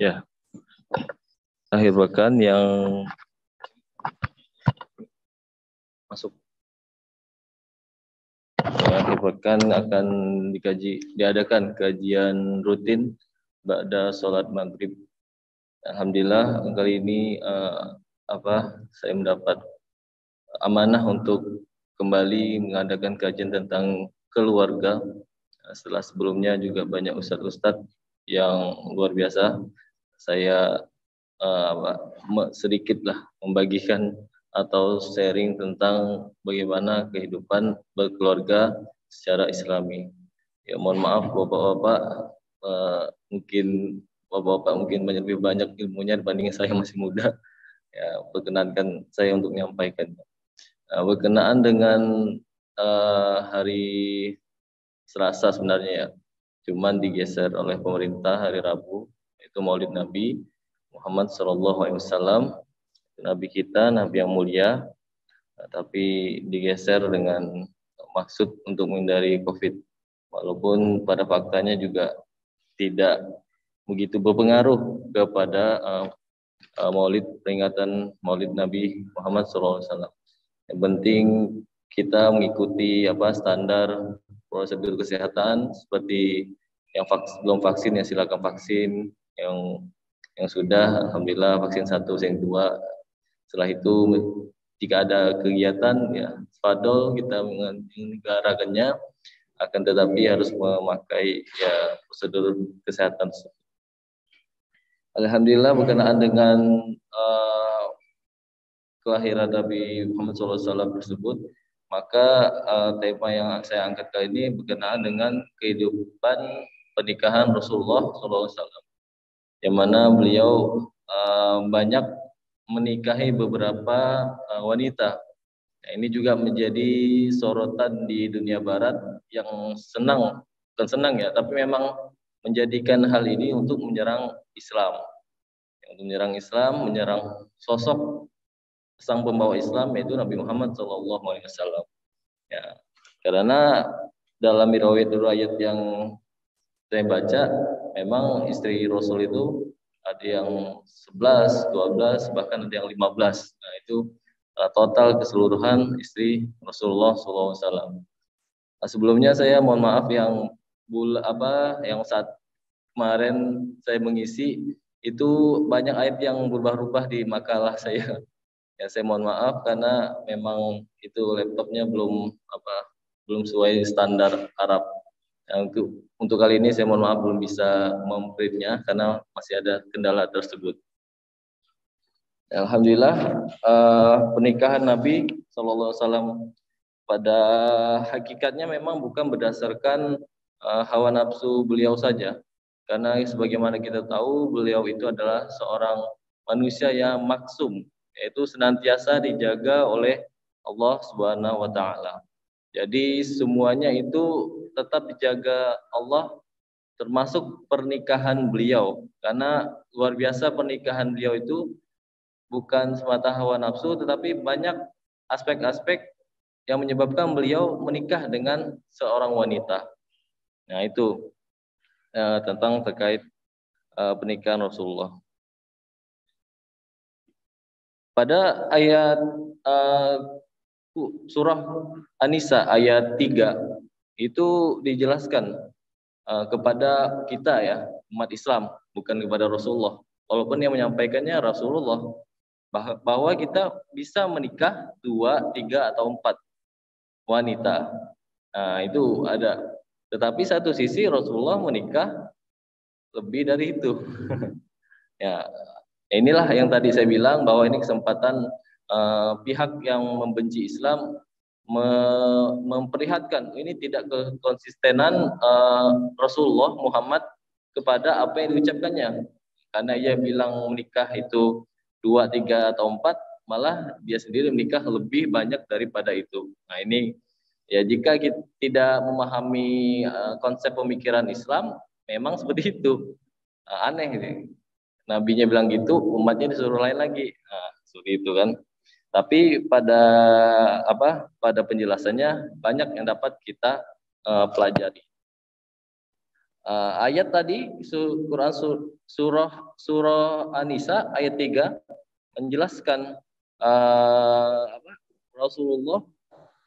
Ya, akhir pekan yang masuk akhir pekan akan diadakan kajian rutin ba'da sholat maghrib. Alhamdulillah kali ini saya mendapat amanah untuk kembali mengadakan kajian tentang keluarga. Setelah sebelumnya juga banyak ustadz-ustadz yang luar biasa. Saya sedikitlah membagikan atau sharing tentang bagaimana kehidupan berkeluarga secara Islami. Ya, mohon maaf bapak-bapak, mungkin bapak-bapak lebih banyak ilmunya dibanding saya masih muda. Ya, perkenankan saya untuk menyampaikan. Berkenaan dengan hari Selasa sebenarnya ya, cuman digeser oleh pemerintah hari Rabu, itu Maulid Nabi Muhammad SAW, Nabi kita, Nabi yang mulia, tapi digeser dengan maksud untuk menghindari COVID. Walaupun pada faktanya juga tidak begitu berpengaruh kepada peringatan Maulid Nabi Muhammad SAW. Yang penting kita mengikuti standar prosedur kesehatan seperti yang belum vaksin ya silakan vaksin, yang sudah alhamdulillah vaksin 1, yang 2. Setelah itu jika ada kegiatan ya fadol kita menyelenggarakannya, akan tetapi harus memakai ya prosedur kesehatan. Alhamdulillah berkenaan dengan kelahiran Nabi Muhammad SAW tersebut, maka tema yang saya angkat kali ini berkenaan dengan kehidupan pernikahan Rasulullah SAW, yang mana beliau banyak menikahi beberapa wanita. Nah, ini juga menjadi sorotan di dunia barat yang bukan senang ya, tapi memang menjadikan hal ini untuk menyerang Islam. Untuk menyerang Islam, menyerang sosok sang pembawa Islam yaitu Nabi Muhammad SAW. Ya, karena dalam riwayat yang saya baca, memang istri Rasul itu ada yang 11, 12, bahkan ada yang 15. Nah, itu total keseluruhan istri Rasulullah SAW. Nah, sebelumnya saya mohon maaf yang saat kemarin saya mengisi itu banyak ayat yang berubah-ubah di makalah saya. Ya, saya mohon maaf karena memang itu laptopnya belum sesuai standar Arab. Nah, untuk kali ini saya mohon maaf belum bisa memprintnya karena masih ada kendala tersebut. Alhamdulillah pernikahan Nabi SAW pada hakikatnya memang bukan berdasarkan hawa nafsu beliau saja, karena sebagaimana kita tahu beliau itu adalah seorang manusia yang maksum, yaitu senantiasa dijaga oleh Allah Subhanahu wa taala. Jadi semuanya itu tetap dijaga Allah, termasuk pernikahan beliau, karena luar biasa pernikahan beliau itu bukan semata hawa nafsu, tetapi banyak aspek-aspek yang menyebabkan beliau menikah dengan seorang wanita. Nah, itu tentang terkait pernikahan Rasulullah. Pada ayat surah An-Nisa ayat 3 itu dijelaskan kepada kita ya, umat Islam, bukan kepada Rasulullah. Walaupun yang menyampaikannya Rasulullah, bahwa kita bisa menikah 2, 3, atau 4 wanita. Nah, itu ada. Tetapi satu sisi Rasulullah menikah lebih dari itu. Ya, inilah yang tadi saya bilang bahwa ini kesempatan pihak yang membenci Islam memperlihatkan ini tidak kekonsistenan Rasulullah Muhammad kepada apa yang diucapkannya. Karena ia bilang menikah itu 2, 3, atau 4, malah dia sendiri menikah lebih banyak daripada itu. Nah, ini ya jika kita tidak memahami konsep pemikiran Islam, memang seperti itu. Aneh ini. Nabinya bilang gitu, umatnya disuruh lain lagi. Nah, seperti itu kan. Tapi pada penjelasannya banyak yang dapat kita pelajari. Ayat tadi Quran surah An-Nisa ayat 3 menjelaskan Rasulullah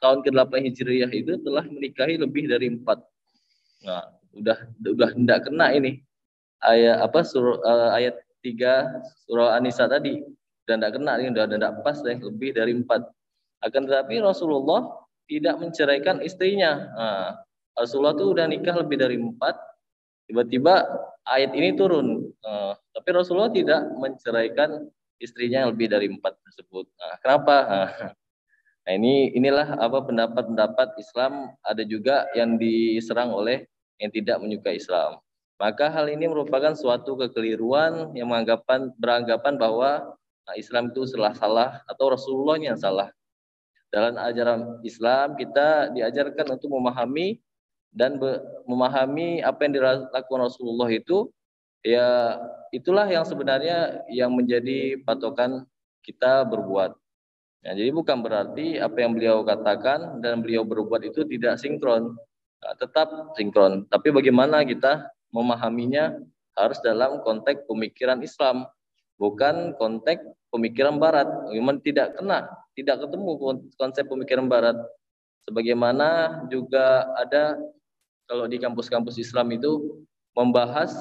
tahun ke-8 Hijriah itu telah menikahi lebih dari 4. Nah, udah tidak kena ini ayat 3 surah An-Nisa tadi. Dan tidak kena ini, udah tidak pas deh, lebih dari 4. Akan tetapi Rasulullah tidak menceraikan istrinya. Nah, Rasulullah tuh udah nikah lebih dari 4. Tiba-tiba ayat ini turun. Tapi Rasulullah tidak menceraikan istrinya yang lebih dari 4 tersebut. Nah, kenapa? Nah, inilah pendapat Islam, ada juga yang diserang oleh yang tidak menyukai Islam. Maka hal ini merupakan suatu kekeliruan yang beranggapan bahwa Islam itu salah atau Rasulullah yang salah. Dalam ajaran Islam kita diajarkan untuk memahami memahami apa yang dilakukan Rasulullah itu, ya itulah yang sebenarnya yang menjadi patokan kita berbuat. Nah, jadi bukan berarti apa yang beliau katakan dan beliau berbuat itu tidak sinkron. Nah, tetap sinkron. Tapi bagaimana kita memahaminya harus dalam konteks pemikiran Islam, bukan konteks pemikiran Barat. Memang tidak ketemu konsep pemikiran Barat. Sebagaimana juga ada kalau di kampus-kampus Islam itu membahas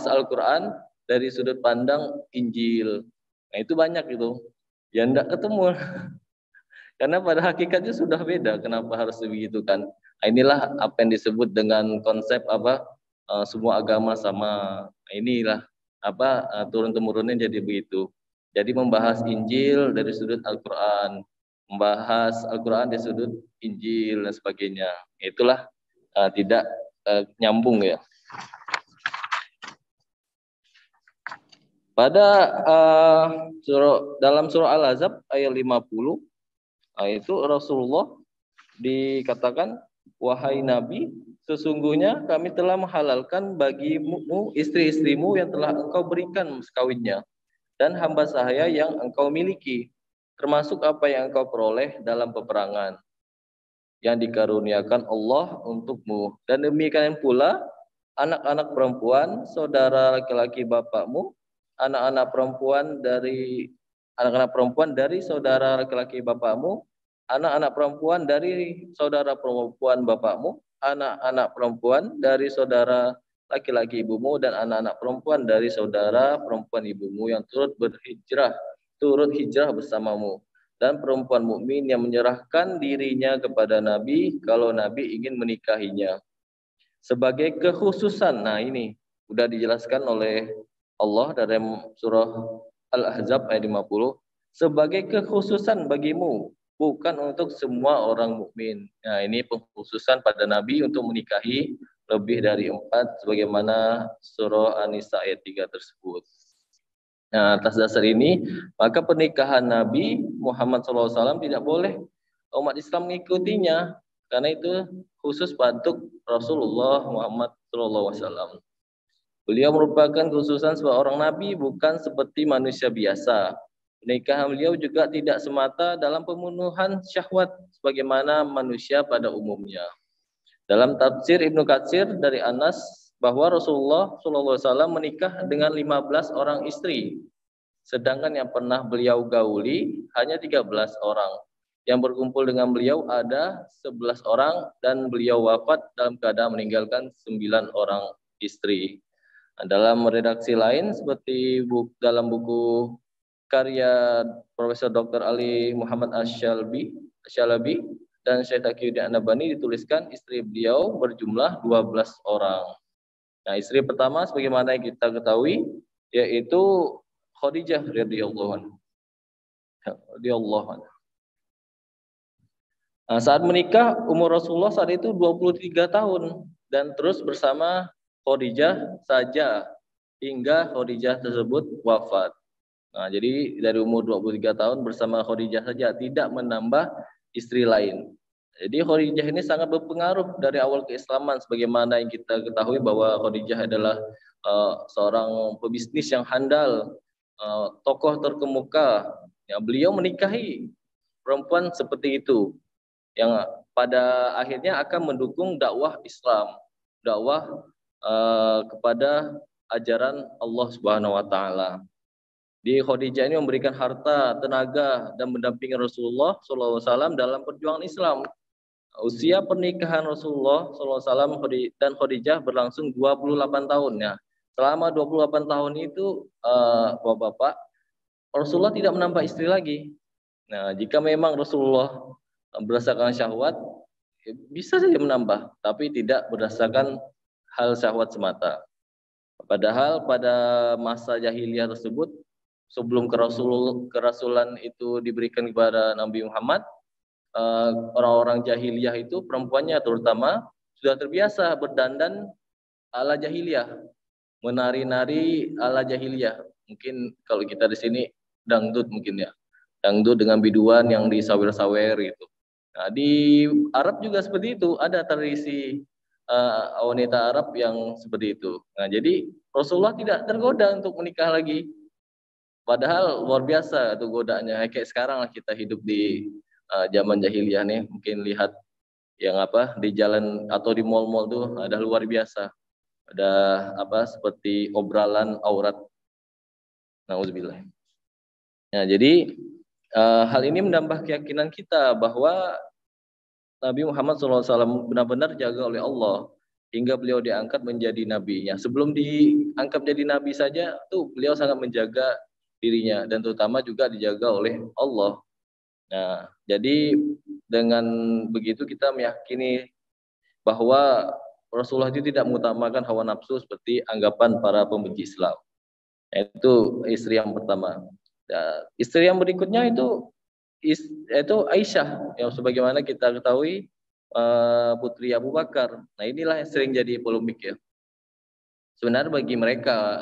Al-Quran dari sudut pandang Injil. Nah, itu banyak itu. Ya enggak ketemu. Karena pada hakikatnya sudah beda. Kenapa harus begitu kan? Nah, inilah apa yang disebut dengan konsep semua agama sama. Nah, inilah turun-temurunnya jadi begitu. Jadi membahas Injil dari sudut Al-Quran, membahas Al-Quran dari sudut Injil dan sebagainya. Itulah tidak nyambung ya. Pada dalam surah Al-Ahzab ayat 50 itu Rasulullah dikatakan, wahai Nabi, sesungguhnya kami telah menghalalkan bagimu istri-istrimu yang telah engkau berikan kawinnya dan hamba sahaya yang engkau miliki, termasuk apa yang engkau peroleh dalam peperangan yang dikaruniakan Allah untukmu. Dan demikian pula anak-anak perempuan saudara laki-laki bapakmu, anak-anak perempuan dari saudara laki-laki bapakmu, anak-anak perempuan dari saudara perempuan bapakmu, anak-anak perempuan dari saudara laki-laki ibumu, dan anak-anak perempuan dari saudara perempuan ibumu yang turut hijrah bersamamu, dan perempuan mukmin yang menyerahkan dirinya kepada Nabi kalau Nabi ingin menikahinya. Sebagai kekhususan, nah ini sudah dijelaskan oleh Allah dalam surah Al-Ahzab ayat 50, sebagai kekhususan bagimu, bukan untuk semua orang mukmin. Nah, ini pengkhususan pada Nabi untuk menikahi lebih dari 4, sebagaimana surah An-Nisa ayat 3 tersebut. Nah, atas dasar ini, maka pernikahan Nabi Muhammad SAW tidak boleh umat Islam mengikutinya, karena itu khusus untuk Rasulullah Muhammad SAW. Beliau merupakan khususan seorang Nabi, bukan seperti manusia biasa. Pernikahan beliau juga tidak semata dalam pemenuhan syahwat, sebagaimana manusia pada umumnya. Dalam tafsir Ibnu Katsir dari Anas, bahwa Rasulullah SAW menikah dengan 15 orang istri, sedangkan yang pernah beliau gauli hanya 13 orang. Yang berkumpul dengan beliau ada 11 orang, dan beliau wafat dalam keadaan meninggalkan 9 orang istri. Nah, dalam redaksi lain seperti dalam buku karya Profesor Dr. Ali Muhammad Asyalabi dan Syekh Taqiyuddin An-Nabhani dituliskan istri beliau berjumlah 12 orang. Nah, istri pertama sebagaimana yang kita ketahui yaitu Khadijah radhiyallahu anha. Nah, saat menikah umur Rasulullah saat itu 23 tahun dan terus bersama Khadijah saja hingga Khadijah tersebut wafat. Nah, jadi dari umur 23 tahun bersama Khadijah saja, tidak menambah istri lain. Jadi Khadijah ini sangat berpengaruh dari awal keislaman, sebagaimana yang kita ketahui bahwa Khadijah adalah seorang pebisnis yang handal, tokoh terkemuka. Ya, beliau menikahi perempuan seperti itu, yang pada akhirnya akan mendukung dakwah Islam. dakwah kepada ajaran Allah Subhanahu wa taala. Di Khadijah ini memberikan harta, tenaga, dan mendampingi Rasulullah SAW dalam perjuangan Islam. Usia pernikahan Rasulullah SAW dan Khadijah berlangsung 28 tahun ya. Selama 28 tahun itu Bapak-bapak, Rasulullah tidak menambah istri lagi. Nah, jika memang Rasulullah berdasarkan syahwat, bisa saja menambah, tapi tidak berdasarkan hal syahwat semata. Padahal pada masa jahiliyah tersebut, sebelum kerasulan itu diberikan kepada Nabi Muhammad, orang-orang jahiliyah itu perempuannya terutama sudah terbiasa berdandan ala jahiliyah, menari-nari ala jahiliyah. Mungkin kalau kita di sini dangdut mungkin ya, dangdut dengan biduan yang disawer-sawer gitu. Nah, di Arab juga seperti itu, ada tradisi wanita Arab yang seperti itu. Nah, jadi Rasulullah tidak tergoda untuk menikah lagi. Padahal luar biasa itu godaannya. Kayak sekarang lah kita hidup di zaman jahiliyah nih, mungkin lihat yang apa di jalan atau di mal-mal tuh ada luar biasa. Ada apa seperti obralan aurat. Nauzubillah. Nah, jadi hal ini menambah keyakinan kita bahwa Nabi Muhammad SAW benar-benar dijaga oleh Allah hingga beliau diangkat menjadi nabinya. Sebelum diangkat jadi nabi saja, tuh beliau sangat menjaga dirinya dan terutama juga dijaga oleh Allah. Nah, jadi dengan begitu kita meyakini bahwa Rasulullah itu tidak mengutamakan hawa nafsu seperti anggapan para pembenci Islam. Itu istri yang pertama. Nah, istri yang berikutnya itu Aisyah yang sebagaimana kita ketahui putri Abu Bakar. Nah, inilah yang sering jadi polemik ya. Sebenarnya bagi mereka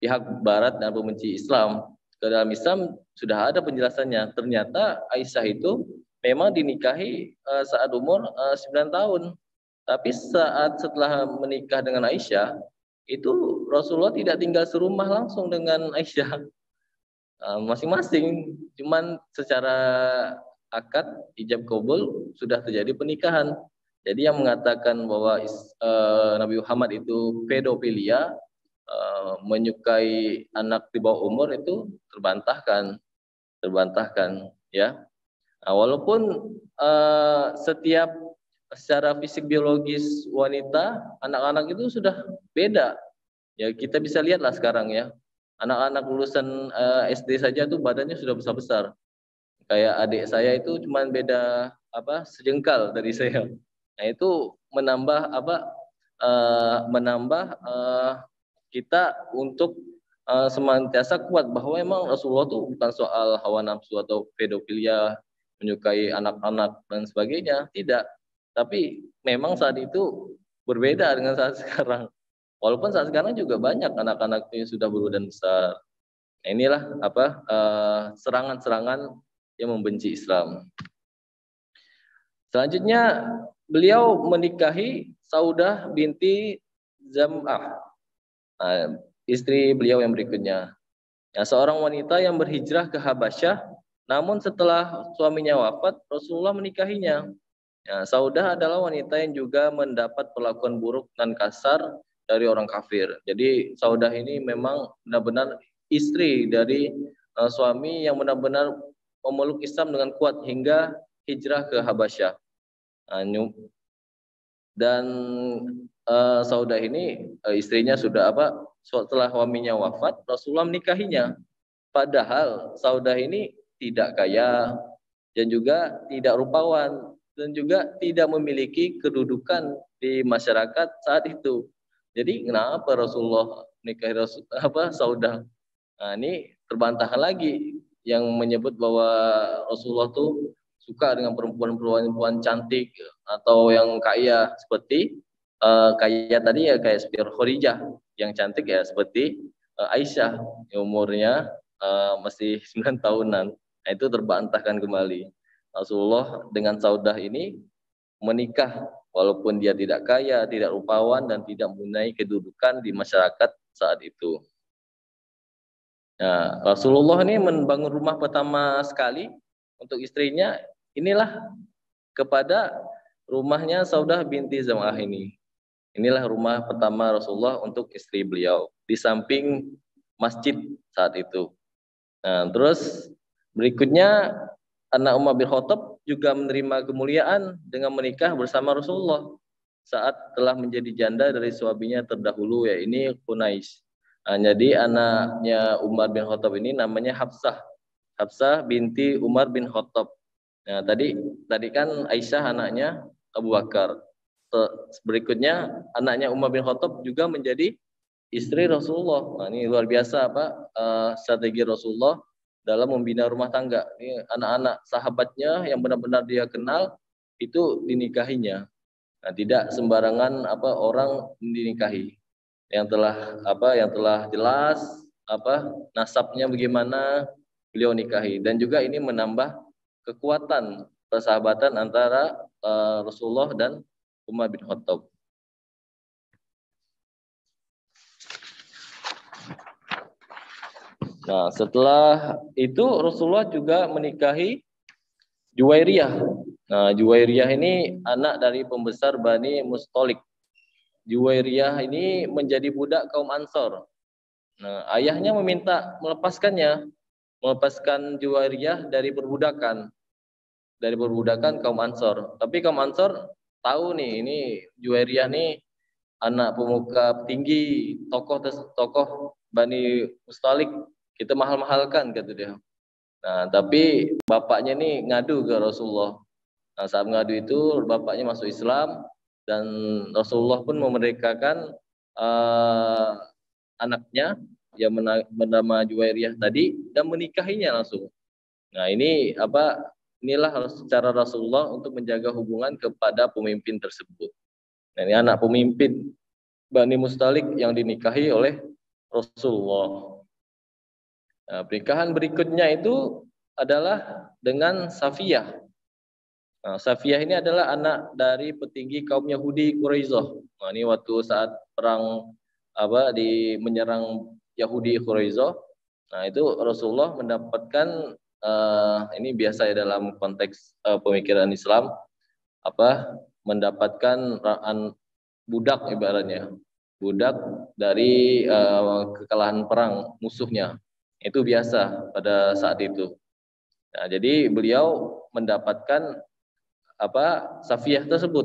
pihak Barat dan pembenci Islam, ke dalam Islam sudah ada penjelasannya. Ternyata Aisyah itu memang dinikahi saat umur 9 tahun. Tapi saat setelah menikah dengan Aisyah, itu Rasulullah tidak tinggal serumah langsung dengan Aisyah. Masing-masing, cuman secara akad ijab kabul sudah terjadi pernikahan. Jadi yang mengatakan bahwa Nabi Muhammad itu pedofilia, menyukai anak di bawah umur itu terbantahkan ya. Nah, walaupun setiap secara fisik biologis wanita, anak-anak itu sudah beda. Ya kita bisa lihatlah sekarang ya. Anak-anak lulusan SD saja tuh badannya sudah besar-besar. Kayak adik saya itu cuma beda sejengkal dari saya. Nah, itu menambah kita untuk senantiasa kuat bahwa memang Rasulullah itu bukan soal hawa nafsu atau pedofilia, menyukai anak-anak dan sebagainya, tidak. Tapi memang saat itu berbeda dengan saat sekarang. Walaupun saat sekarang juga banyak anak-anak yang sudah berbadan besar. Nah, inilah serangan-serangan yang membenci Islam. Selanjutnya beliau menikahi Saudah binti Zam'ah, istri beliau yang berikutnya. Ya, seorang wanita yang berhijrah ke Habasyah, namun setelah suaminya wafat, Rasulullah menikahinya. Ya, Saudah adalah wanita yang juga mendapat perlakuan buruk dan kasar dari orang kafir. Jadi Saudah ini memang benar-benar istri dari suami yang benar-benar memeluk Islam dengan kuat hingga hijrah ke Habasyah. Dan Saudah ini istrinya sudah setelah suaminya wafat, Rasulullah menikahinya. Padahal Saudah ini tidak kaya dan juga tidak rupawan dan juga tidak memiliki kedudukan di masyarakat saat itu. Jadi kenapa Rasulullah nikahi Saudah? Nah, ini terbantahkan lagi yang menyebut bahwa Rasulullah tuh suka dengan perempuan-perempuan cantik atau yang kaya seperti kaya tadi ya kayak seperti Khadijah, yang cantik ya seperti Aisyah yang umurnya masih 9 tahunan. Nah, itu terbantahkan kembali. Rasulullah dengan Saudah ini menikah walaupun dia tidak kaya, tidak rupawan dan tidak mempunyai kedudukan di masyarakat saat itu. Nah, Rasulullah ini membangun rumah pertama sekali untuk istrinya inilah kepada rumahnya Saudah binti Zam'ah ini. Inilah rumah pertama Rasulullah untuk istri beliau di samping masjid saat itu. Nah, terus berikutnya anak Umar bin Khattab juga menerima kemuliaan dengan menikah bersama Rasulullah saat telah menjadi janda dari suaminya terdahulu, ya ini Qunais. Nah, jadi anaknya Umar bin Khattab ini namanya Hafsah. Hafsah binti Umar bin Khattab. Nah, tadi kan Aisyah anaknya Abu Bakar. Berikutnya anaknya Umar bin Khattab juga menjadi istri Rasulullah. Nah, ini luar biasa apa strategi Rasulullah dalam membina rumah tangga. Ini anak-anak sahabatnya yang benar-benar dia kenal itu dinikahinya. Nah, tidak sembarangan orang dinikahi. Yang telah jelas nasabnya bagaimana beliau nikahi, dan juga ini menambah kekuatan persahabatan antara Rasulullah dan Umar bin Khattab. Nah, setelah itu Rasulullah juga menikahi Juwairiyah. Nah, Juwairiyah ini anak dari pembesar Bani Mustalik. Juwairiyah ini menjadi budak kaum Ansor. Nah, ayahnya meminta melepaskan Juwairiyah dari perbudakan kaum Ansor. Tapi kaum Ansor tahu nih, ini Juwairiyah nih anak pemuka tinggi, tokoh Bani Mustalik, kita mahal-mahalkan kata dia. Nah, tapi bapaknya nih ngadu ke Rasulullah. Nah, saat ngadu itu bapaknya masuk Islam dan Rasulullah pun memerdekakan anaknya yang bernama Juwairiyah tadi dan menikahinya langsung. Nah, inilah cara Rasulullah untuk menjaga hubungan kepada pemimpin tersebut. Nah, ini anak pemimpin Bani Mustalik yang dinikahi oleh Rasulullah. Nah, pernikahan berikutnya itu adalah dengan Safiyah. Nah, Safiyah ini adalah anak dari petinggi kaum Yahudi Quraisyah. Nah, ini waktu saat perang menyerang Yahudi Quraisyah. Nah, itu Rasulullah mendapatkan ini biasa ya dalam konteks pemikiran Islam, mendapatkan budak, ibaratnya budak dari kekalahan perang musuhnya. Itu biasa pada saat itu. Nah, jadi beliau mendapatkan Safiyah tersebut.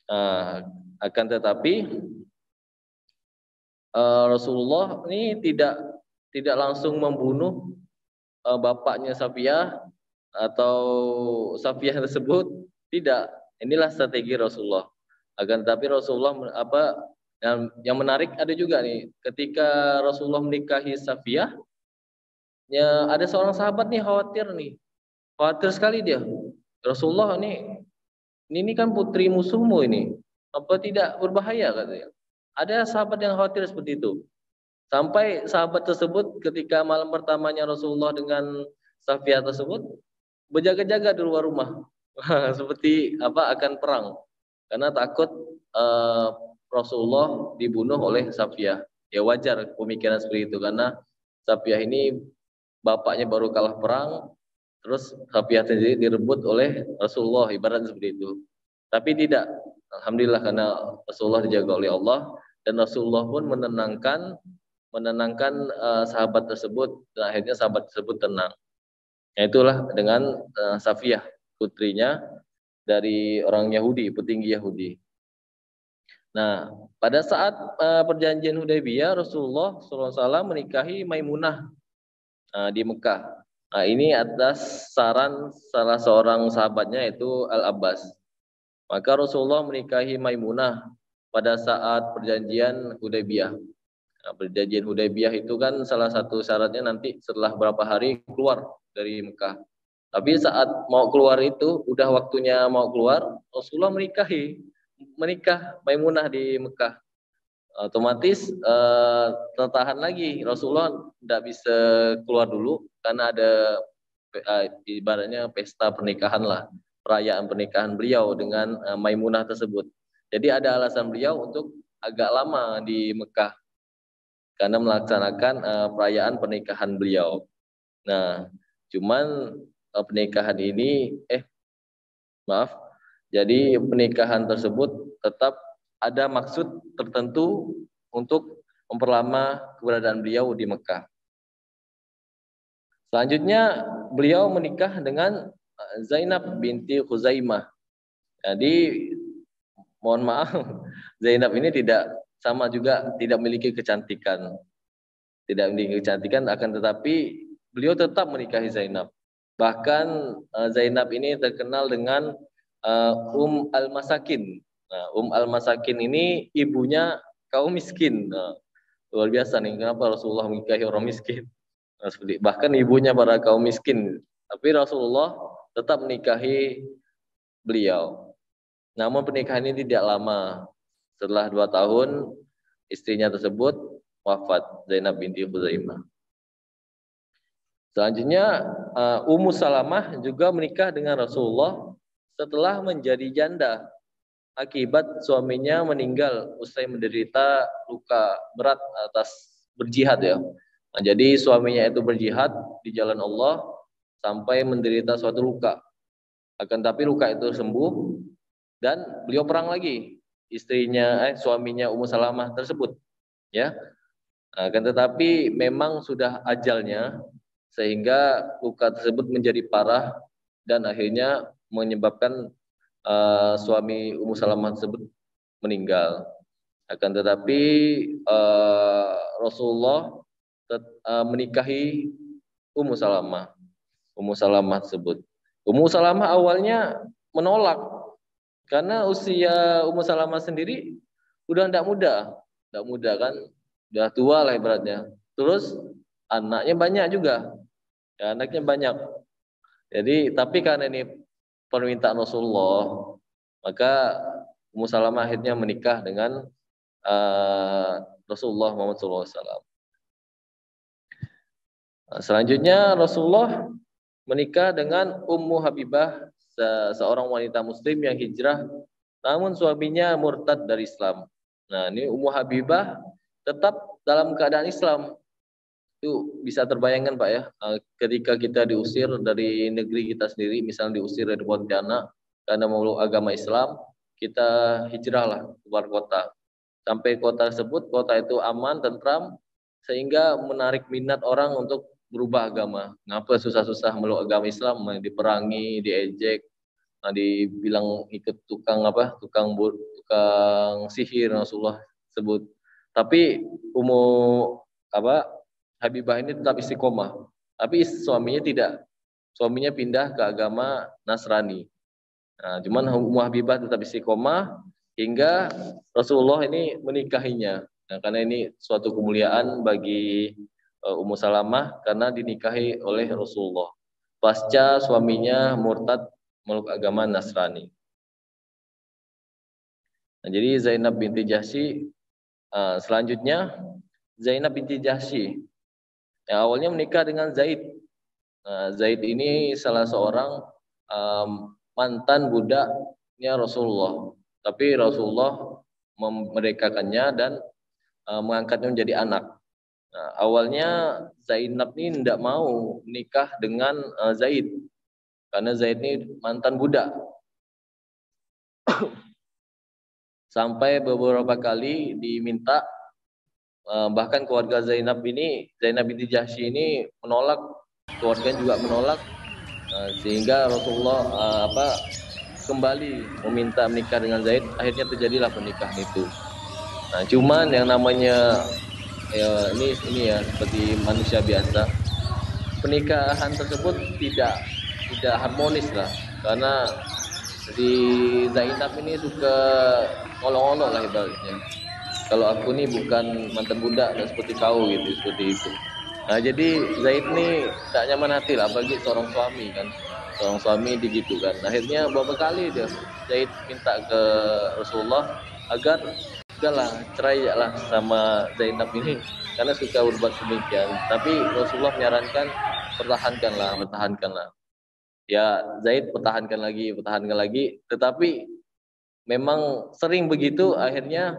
Nah, akan tetapi Rasulullah ini tidak langsung membunuh bapaknya Safiyah atau Safiyah tersebut, tidak. Inilah strategi Rasulullah. Akan tetapi Rasulullah yang menarik ada juga nih, ketika Rasulullah menikahi Safiyah, ya ada seorang sahabat nih khawatir sekali dia. Rasulullah ini kan putri musuhmu ini, apa tidak berbahaya katanya. Ada sahabat yang khawatir seperti itu. Sampai sahabat tersebut ketika malam pertamanya Rasulullah dengan Safiyah tersebut berjaga-jaga di luar rumah. Seperti akan perang. Karena takut Rasulullah dibunuh oleh Safiyah. Ya wajar pemikiran seperti itu, karena Safiyah ini bapaknya baru kalah perang, terus Safiyah sendiri direbut oleh Rasulullah, ibaratnya seperti itu. Tapi tidak, alhamdulillah karena Rasulullah dijaga oleh Allah, dan Rasulullah pun menenangkan sahabat tersebut, dan akhirnya sahabat tersebut tenang. Ya, itulah dengan Safiyah, putrinya dari orang Yahudi, petinggi Yahudi. Nah, pada saat perjanjian Hudaybiyah, Rasulullah SAW menikahi Maimunah di Mekah. Nah, ini atas saran salah seorang sahabatnya, yaitu Al-Abbas. Maka Rasulullah menikahi Maimunah pada saat perjanjian Hudaybiyah. Nah, perjanjian Hudaybiyah itu kan salah satu syaratnya nanti setelah berapa hari keluar dari Mekah. Tapi saat mau keluar itu, udah waktunya mau keluar, Rasulullah menikah Maimunah di Mekah. Otomatis tertahan lagi, Rasulullah tidak bisa keluar dulu karena ada ibaratnya pesta pernikahan lah, perayaan pernikahan beliau dengan Maimunah tersebut. Jadi ada alasan beliau untuk agak lama di Mekah karena melaksanakan perayaan pernikahan beliau. Nah, cuman pernikahan ini Maaf. Jadi pernikahan tersebut tetap ada maksud tertentu untuk memperlama keberadaan beliau di Mekah. Selanjutnya beliau menikah dengan Zainab binti Khuzaimah. Jadi mohon maaf, Zainab ini tidak sama juga tidak memiliki kecantikan. Tidak memiliki kecantikan, akan tetapi beliau tetap menikahi Zainab. Bahkan Zainab ini terkenal dengan Al-Masakin. Nah, Al-Masakin ini ibunya kaum miskin. Nah, luar biasa nih, kenapa Rasulullah menikahi orang miskin? Nah, bahkan ibunya para kaum miskin. Tapi Rasulullah tetap menikahi beliau. Namun pernikahan ini tidak lama. Setelah 2 tahun, istrinya tersebut wafat, Zainab binti Khuzaimah. Selanjutnya Ummu Salamah juga menikah dengan Rasulullah setelah menjadi janda akibat suaminya meninggal usai menderita luka berat atas berjihad ya. Nah, jadi suaminya itu berjihad di jalan Allah sampai menderita suatu luka. Akan tapi luka itu sembuh dan beliau perang lagi. Suaminya Ummu Salamah tersebut ya. Akan tetapi memang sudah ajalnya sehingga luka tersebut menjadi parah dan akhirnya menyebabkan suami Ummu Salamah tersebut meninggal. Akan tetapi Rasulullah menikahi Ummu Salamah. Ummu Salamah tersebut. Ummu Salamah awalnya menolak karena usia Ummu Salamah sendiri udah tidak muda kan, udah tua lah ibaratnya. Terus anaknya banyak juga, ya, anaknya banyak. Jadi tapi karena ini permintaan Rasulullah, maka Ummu Salamah akhirnya menikah dengan Rasulullah Muhammad SAW. Selanjutnya Rasulullah menikah dengan Ummu Habibah, seorang wanita muslim yang hijrah namun suaminya murtad dari Islam. Nah, ini Ummu Habibah tetap dalam keadaan Islam. Itu bisa terbayangkan Pak ya, ketika kita diusir dari negeri kita sendiri, misalnya diusir dari Pontianak karena memeluk agama Islam, kita hijrahlah keluar kota. Sampai kota tersebut, kota itu aman, tentram, sehingga menarik minat orang untuk berubah agama. Ngapa susah-susah meluk agama Islam, diperangi, diejek, dibilang ikut tukang sihir Rasulullah sebut. Tapi Ummu Habibah ini tetap istiqomah. Tapi suaminya tidak. Suaminya pindah ke agama Nasrani. Nah, cuman Ummu Habibah tetap istiqomah hingga Rasulullah ini menikahinya. Nah, karena ini suatu kemuliaan bagi Ummu Salamah karena dinikahi oleh Rasulullah. Pasca suaminya murtad meluk agama Nasrani. Nah, jadi Zainab binti Jahsy, selanjutnya Zainab binti Jahsy yang awalnya menikah dengan Zaid. Nah, Zaid ini salah seorang mantan budaknya Rasulullah. Tapi Rasulullah memerdekakannya dan mengangkatnya menjadi anak. Nah, awalnya Zainab ini tidak mau menikah dengan Zaid karena Zaid ini mantan budak. Sampai beberapa kali diminta, bahkan keluarga Zainab binti Jahsy ini menolak, keluarganya juga menolak, sehingga Rasulullah kembali meminta menikah dengan Zaid. Akhirnya terjadilah pernikahan itu. Nah, cuman yang namanya ini ya seperti manusia biasa, pernikahan tersebut tidak harmonis lah, karena si Zainab ini suka ngolok-ngolok lah ibaratnya. Kalau aku nih bukan mantan budak dan seperti kau gitu, seperti itu. Nah, jadi Zaid ini tak nyaman hati lah bagi seorang suami kan. Seorang suami digitukan. Akhirnya beberapa kali dia Zaid minta ke Rasulullah agar udahlah cerai lah sama Zainab ini karena suka berbuat demikian. Tapi Rasulullah menyarankan pertahankanlah. Ya, Zaid pertahankan lagi, tetapi memang sering begitu, akhirnya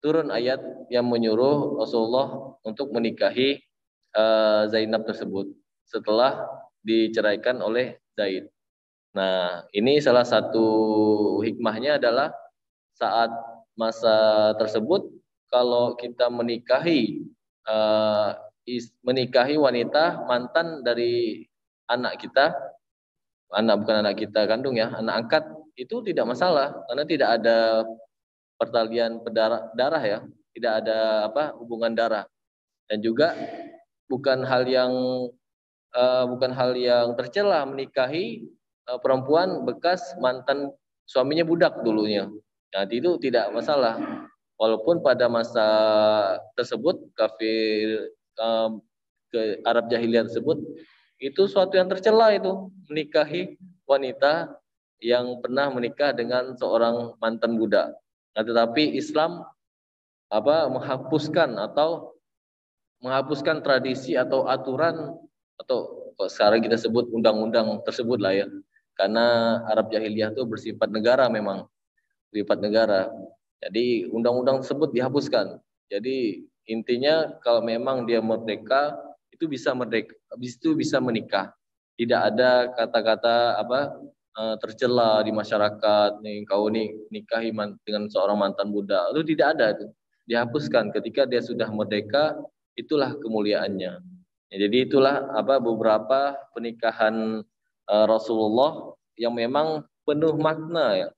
turun ayat yang menyuruh Rasulullah untuk menikahi Zainab tersebut setelah diceraikan oleh Zaid. Nah, ini salah satu hikmahnya adalah saat masa tersebut kalau kita menikahi wanita mantan dari anak kita, bukan anak kita kandung ya, anak angkat, itu tidak masalah karena tidak ada pertalian darah ya, tidak ada hubungan darah, dan juga bukan hal yang tercela menikahi perempuan bekas mantan suaminya budak dulunya. Nah, itu tidak masalah. Walaupun pada masa tersebut kafir ke Arab jahiliyah tersebut itu suatu yang tercela, itu menikahi wanita yang pernah menikah dengan seorang mantan budak. Nah, tetapi Islam menghapuskan tradisi atau aturan, atau sekarang kita sebut undang-undang tersebut lah ya, karena Arab jahiliyah itu bersifat negara, memang bersifat negara, jadi undang-undang tersebut dihapuskan. Jadi intinya kalau memang dia merdeka, itu bisa menikah, tidak ada kata-kata tercela di masyarakat nih, kau nih nikahi dengan seorang mantan budak, itu tidak ada, itu dihapuskan. Ketika dia sudah merdeka, itulah kemuliaannya. Ya, jadi itulah beberapa pernikahan Rasulullah yang memang penuh makna ya,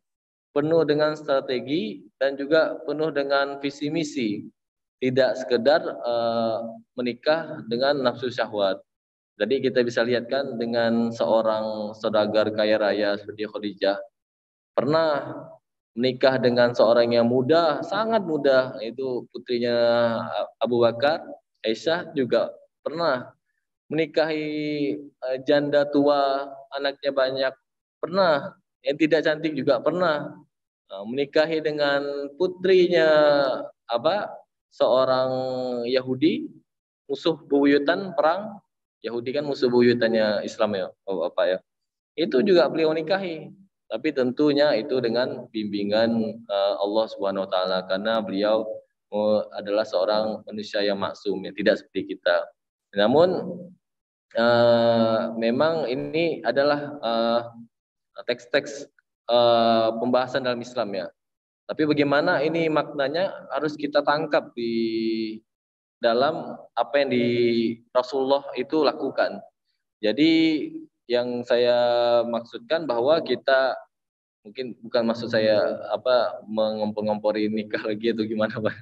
penuh dengan strategi dan juga penuh dengan visi misi. Tidak sekedar menikah dengan nafsu syahwat. Jadi kita bisa lihat kan dengan seorang saudagar kaya raya seperti Khadijah, pernah menikah dengan seorang yang muda, sangat muda, itu putrinya Abu Bakar. Aisyah juga pernah menikahi janda tua, anaknya banyak, pernah. Yang tidak cantik juga pernah. Menikahi dengan putrinya seorang Yahudi, musuh bebuyutan perang. Yahudi kan musuh bebuyutannya Islam ya, ya. Itu juga beliau nikahi. Tapi tentunya itu dengan bimbingan Allah Subhanahu wa taala, karena beliau adalah seorang manusia yang maksum ya, tidak seperti kita. Namun memang ini adalah teks-teks pembahasan dalam Islam ya. Tapi bagaimana ini maknanya harus kita tangkap di dalam apa yang di Rasulullah itu lakukan. Jadi yang saya maksudkan bahwa kita, mungkin bukan maksud saya mengompor-ngompori nikah lagi atau gimana Pak.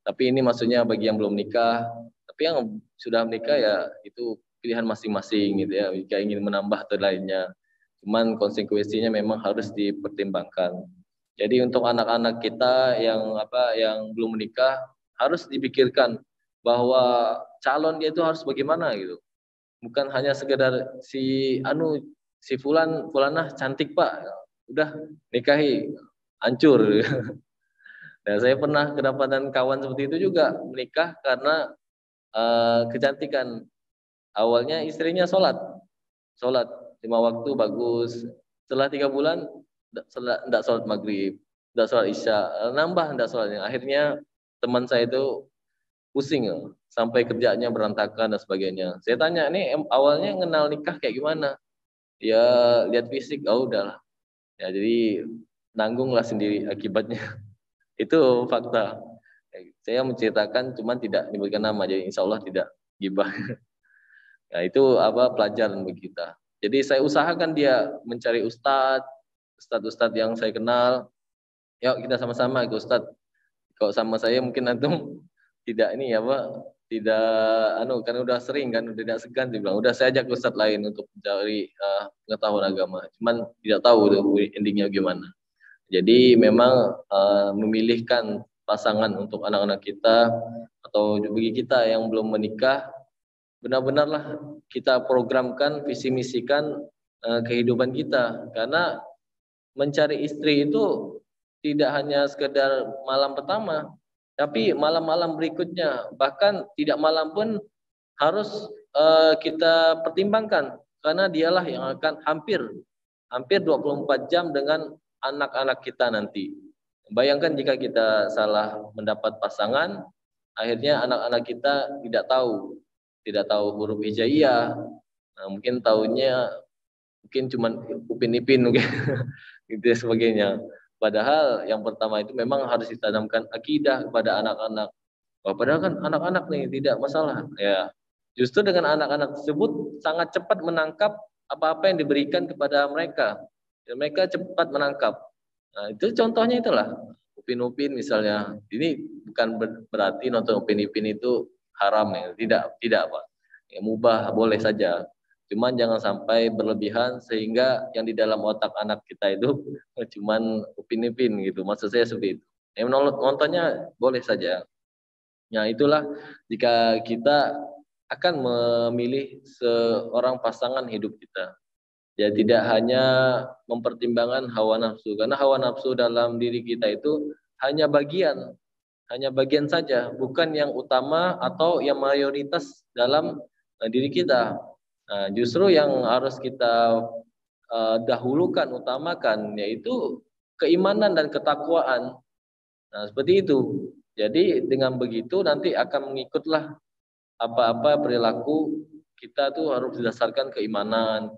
Tapi ini maksudnya bagi yang belum nikah, tapi yang sudah menikah ya itu pilihan masing-masing gitu ya. Jika ingin menambah atau lainnya, cuman konsekuensinya memang harus dipertimbangkan. Jadi untuk anak-anak kita yang belum menikah, harus dipikirkan bahwa calon dia itu harus bagaimana gitu. Bukan hanya sekedar si fulanah cantik Pak, udah nikahi, hancur. Nah, saya pernah kedapatan kawan seperti itu juga, menikah karena kecantikan. Awalnya istrinya sholat 5 waktu bagus. Setelah 3 bulan tidak sholat maghrib, tidak sholat isya, nambah tidak sholatnya. Akhirnya teman saya itu pusing sampai kerjanya berantakan dan sebagainya. Saya tanya, ini awalnya kenal nikah kayak gimana? Ya lihat fisik, oh udahlah. Ya jadi nanggunglah sendiri akibatnya. Itu fakta. Saya menceritakan cuman tidak menyebutkan nama, jadi insya Allah tidak gibah. Nah, itu pelajaran bagi kita. Jadi saya usahakan dia mencari ustadz yang saya kenal. Yuk kita sama-sama ke ustadz. Kalau sama saya mungkin antum tidak tidak kan udah sering kan, udah tidak segan dibilang. Udah saya ajak ustadz lain untuk mencari pengetahuan agama. Cuman tidak tahu tuh endingnya gimana. Jadi memang memilihkan pasangan untuk anak-anak kita atau bagi kita yang belum menikah, benar-benarlah kita programkan, visi misikan kehidupan kita, karena mencari istri itu tidak hanya sekedar malam pertama, tapi malam-malam berikutnya, bahkan tidak malam pun harus kita pertimbangkan, karena dialah yang akan hampir 24 jam dengan anak-anak kita nanti. Bayangkan jika kita salah mendapat pasangan, akhirnya anak-anak kita tidak tahu huruf hijaiyah. Nah, mungkin tahunya mungkin cuman Upin Ipin mungkin gitu dan sebagainya. Padahal yang pertama itu memang harus ditanamkan akidah kepada anak-anak. Wah, padahal kan anak-anak nih tidak masalah. Ya, justru dengan anak-anak tersebut sangat cepat menangkap apa-apa yang diberikan kepada mereka. Dan mereka cepat menangkap. Nah, itu contohnya itulah. Upin Upin misalnya. Ini bukan berarti nonton Upin Ipin itu haram ya. Tidak Pak. Ya, mubah boleh saja. Cuman jangan sampai berlebihan sehingga yang di dalam otak anak kita itu cuman Upin Ipin gitu. Maksud saya seperti itu. Yang nontonnya boleh saja. Ya itulah jika kita akan memilih seorang pasangan hidup kita. Ya tidak hanya mempertimbangkan hawa nafsu, karena hawa nafsu dalam diri kita itu hanya bagian saja, bukan yang utama atau yang mayoritas dalam diri kita. Nah, justru yang harus kita dahulukan, utamakan, yaitu keimanan dan ketakwaan. Nah, seperti itu. Jadi dengan begitu nanti akan mengikutlah apa-apa perilaku kita tuh harus berdasarkan keimanan,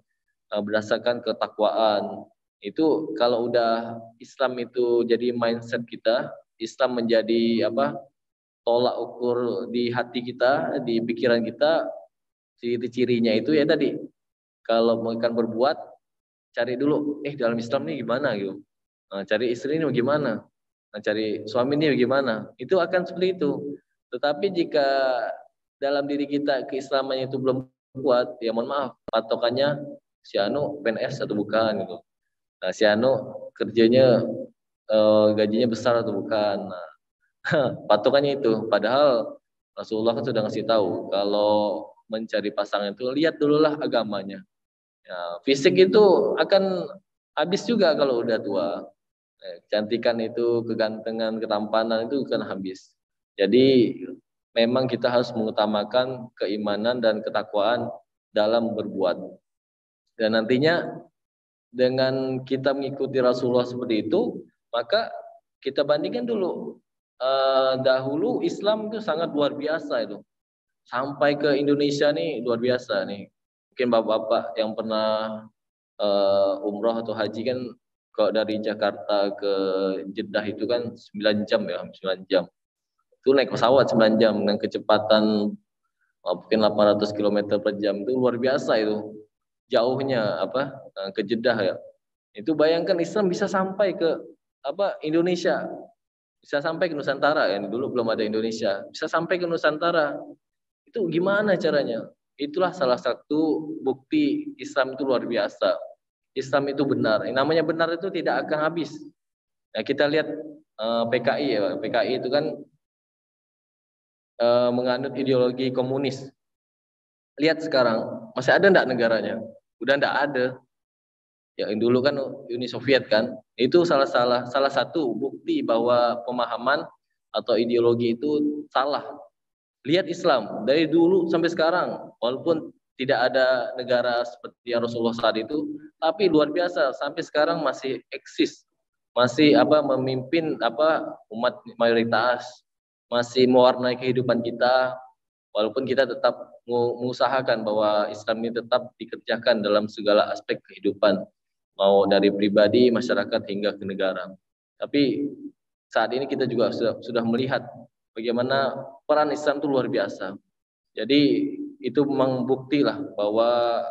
berdasarkan ketakwaan. Itu kalau udah Islam itu jadi mindset kita, Islam menjadi apa? Tolak ukur di hati kita, di pikiran kita, ciri-cirinya itu ya tadi. Kalau mau akan berbuat, cari dulu, dalam Islam ini gimana gitu. Cari istri ini gimana? Cari suami ini gimana? Itu akan seperti itu. Tetapi jika dalam diri kita keislamannya itu belum kuat, ya mohon maaf, patokannya si Anu PNS atau bukan gitu. Nah, si Anu kerjanya gajinya besar atau bukan. Nah, patokannya itu. Padahal Rasulullah kan sudah ngasih tahu kalau mencari pasangan itu lihat dululah agamanya. Ya, fisik itu akan habis juga kalau udah tua. Kecantikan itu, kegantengan, ketampanan itu kan habis. Jadi memang kita harus mengutamakan keimanan dan ketakwaan dalam berbuat. Dan nantinya dengan kita mengikuti Rasulullah seperti itu, maka kita bandingkan dulu. Dahulu Islam itu sangat luar biasa itu. Sampai ke Indonesia nih luar biasa nih. Mungkin bapak-bapak yang pernah umroh atau haji kan kalau dari Jakarta ke Jeddah itu kan 9 jam ya, 9 jam. Itu naik pesawat 9 jam dengan kecepatan mungkin 800 km per jam, itu luar biasa itu. Jauhnya ke Jeddah ya. Itu bayangkan Islam bisa sampai ke Indonesia. Bisa sampai ke Nusantara ya. Dulu belum ada Indonesia. Bisa sampai ke Nusantara. Itu gimana caranya? Itulah salah satu bukti Islam itu luar biasa. Islam itu benar. Yang namanya benar itu tidak akan habis. Ya, kita lihat PKI ya. PKI itu kan menganut ideologi komunis. Lihat sekarang, masih ada enggak negaranya? Udah enggak ada. Ya dulu kan Uni Soviet kan. Itu salah satu bukti bahwa pemahaman atau ideologi itu salah. Lihat Islam dari dulu sampai sekarang, walaupun tidak ada negara seperti yang Rasulullah saat itu, tapi luar biasa sampai sekarang masih eksis, masih memimpin umat mayoritas, masih mewarnai kehidupan kita, walaupun kita tetap mengusahakan bahwa Islam ini tetap dikerjakan dalam segala aspek kehidupan, mau dari pribadi, masyarakat hingga ke negara. Tapi saat ini kita juga sudah melihat bagaimana peran Islam itu luar biasa. Jadi itu memang bukti lah bahwa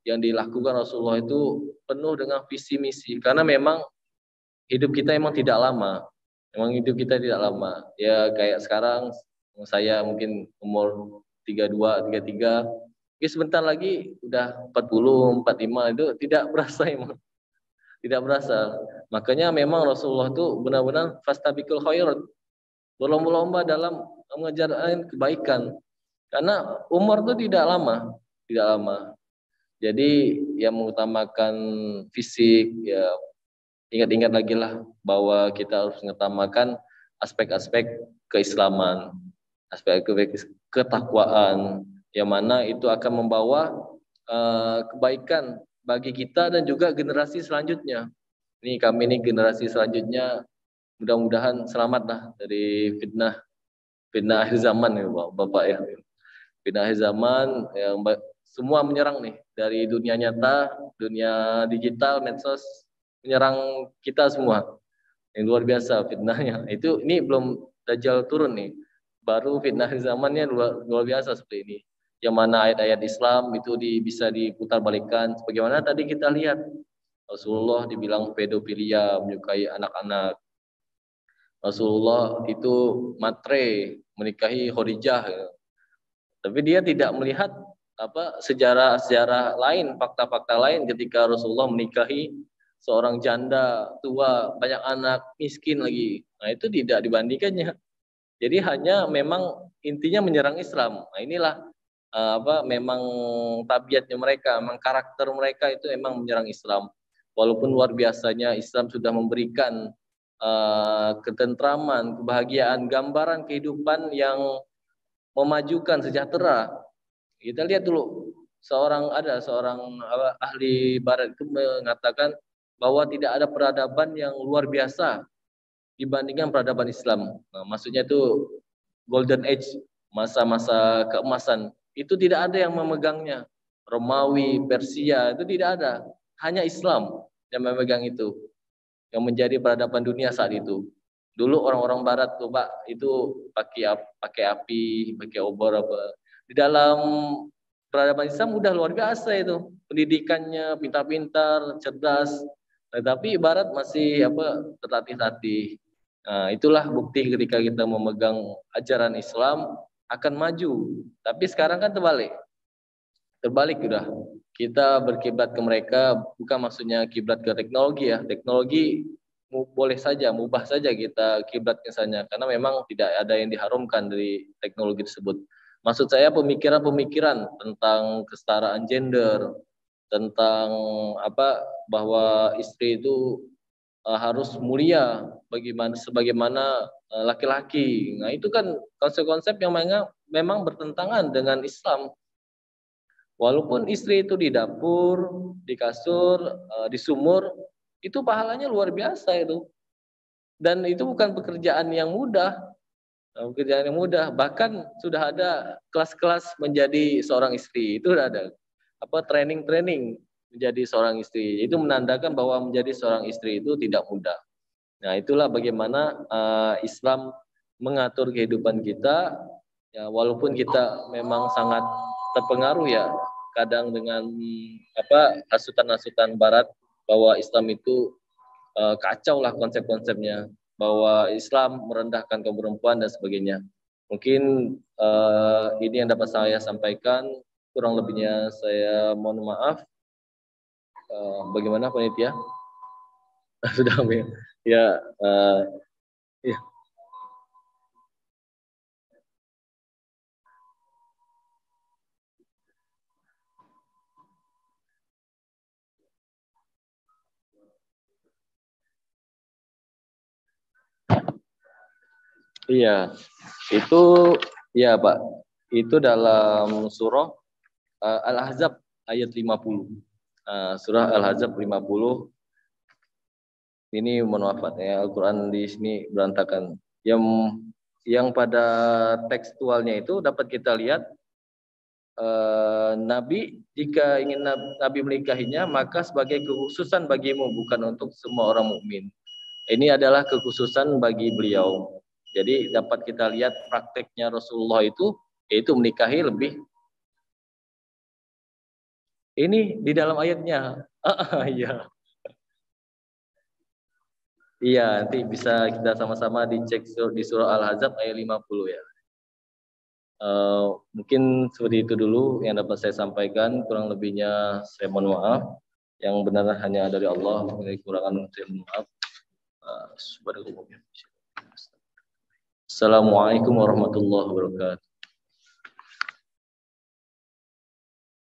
yang dilakukan Rasulullah itu penuh dengan visi misi. Karena memang hidup kita memang tidak lama. Memang hidup kita tidak lama. Ya kayak sekarang saya mungkin umur 32, 33. Oke, sebentar lagi udah 40, 45 itu tidak berasa emang. Tidak berasa. Makanya memang Rasulullah itu benar-benar fastabiqul khairat. Berlomba-lomba dalam mengejar kebaikan. Karena umur itu tidak lama, tidak lama. Jadi yang mengutamakan fisik, ya ingat-ingat lagi lah bahwa kita harus mengutamakan aspek-aspek keislaman, aspek ketakwaan, yang mana itu akan membawa kebaikan bagi kita dan juga generasi selanjutnya. Ini kami ini generasi selanjutnya mudah-mudahan selamat lah dari fitnah akhir zaman ya Bapak ya. Fitnah akhir zaman yang semua menyerang nih, dari dunia nyata, dunia digital, medsos, menyerang kita semua. Yang luar biasa fitnahnya. Ini belum Dajjal turun nih. Baru fitnah zamannya luar biasa seperti ini. Yang mana ayat-ayat Islam itu bisa diputar balikan. Sebagaimana tadi kita lihat, Rasulullah dibilang pedofilia, menyukai anak-anak. Rasulullah itu matre, menikahi Khadijah. Tapi dia tidak melihat sejarah lain, fakta-fakta lain ketika Rasulullah menikahi seorang janda tua, banyak anak, miskin lagi. Nah, itu tidak dibandingkannya. Jadi hanya memang intinya menyerang Islam. Nah, inilah memang tabiatnya mereka, memang karakter mereka itu memang menyerang Islam. Walaupun luar biasanya Islam sudah memberikan ketentraman, kebahagiaan, gambaran kehidupan yang memajukan, sejahtera. Kita lihat dulu, seorang ahli barat itu mengatakan bahwa tidak ada peradaban yang luar biasa dibandingkan peradaban Islam. Nah, maksudnya itu golden age, masa-masa keemasan. Itu tidak ada yang memegangnya. Romawi, Persia itu tidak ada. Hanya Islam yang memegang itu, yang menjadi peradaban dunia saat itu. Dulu orang-orang barat tuh Pak, itu pakai api, pakai obor apa. Di dalam peradaban Islam udah luar biasa itu. Pendidikannya pintar-pintar, cerdas. Tetapi barat masih tertatih-tatih. Nah, itulah bukti ketika kita memegang ajaran Islam akan maju. Tapi sekarang kan terbalik. Terbalik udah. Kita berkiblat ke mereka, bukan maksudnya kiblat ke teknologi ya. Teknologi boleh saja, mubah saja kita kiblat ke sana, karena memang tidak ada yang diharumkan dari teknologi tersebut. Maksud saya pemikiran-pemikiran tentang kesetaraan gender, tentang bahwa istri itu harus mulia sebagaimana laki-laki. Nah, itu kan konsep-konsep yang memang bertentangan dengan Islam. Walaupun istri itu di dapur, di kasur, di sumur, itu pahalanya luar biasa itu. Dan itu bukan pekerjaan yang mudah. Pekerjaan yang mudah. Bahkan sudah ada kelas-kelas menjadi seorang istri. Itu sudah ada training menjadi seorang istri. Itu menandakan bahwa menjadi seorang istri itu tidak mudah. Nah, itulah bagaimana Islam mengatur kehidupan kita. Ya, walaupun kita memang sangat terpengaruh ya kadang dengan hasutan-hasutan Barat bahwa Islam itu kacau lah konsep-konsepnya, bahwa Islam merendahkan kaum perempuan dan sebagainya. Mungkin ini yang dapat saya sampaikan, kurang lebihnya saya mohon maaf. Bagaimana panitia? Sudah ya, ya. Iya, itu ya Pak, itu dalam surah Al-Ahzab ayat 50. Surah Al-Ahzab 50. Ini mohon maaf ya, Al-Quran di sini berantakan. Yang pada tekstualnya itu dapat kita lihat, Nabi jika ingin Nabi menikahinya maka sebagai kekhususan bagimu, bukan untuk semua orang mukmin. Ini adalah kekhususan bagi beliau. Jadi dapat kita lihat prakteknya Rasulullah itu, yaitu menikahi lebih. Ini di dalam ayatnya. Iya. Iya, nanti bisa kita sama-sama dicek di surah Al-Ahzab ayat 50 ya. Mungkin seperti itu dulu yang dapat saya sampaikan. Kurang lebihnya saya mohon maaf. Yang benar hanya dari Allah. Dari kurangan saya mohon maaf. Assalamualaikum warahmatullahi wabarakatuh.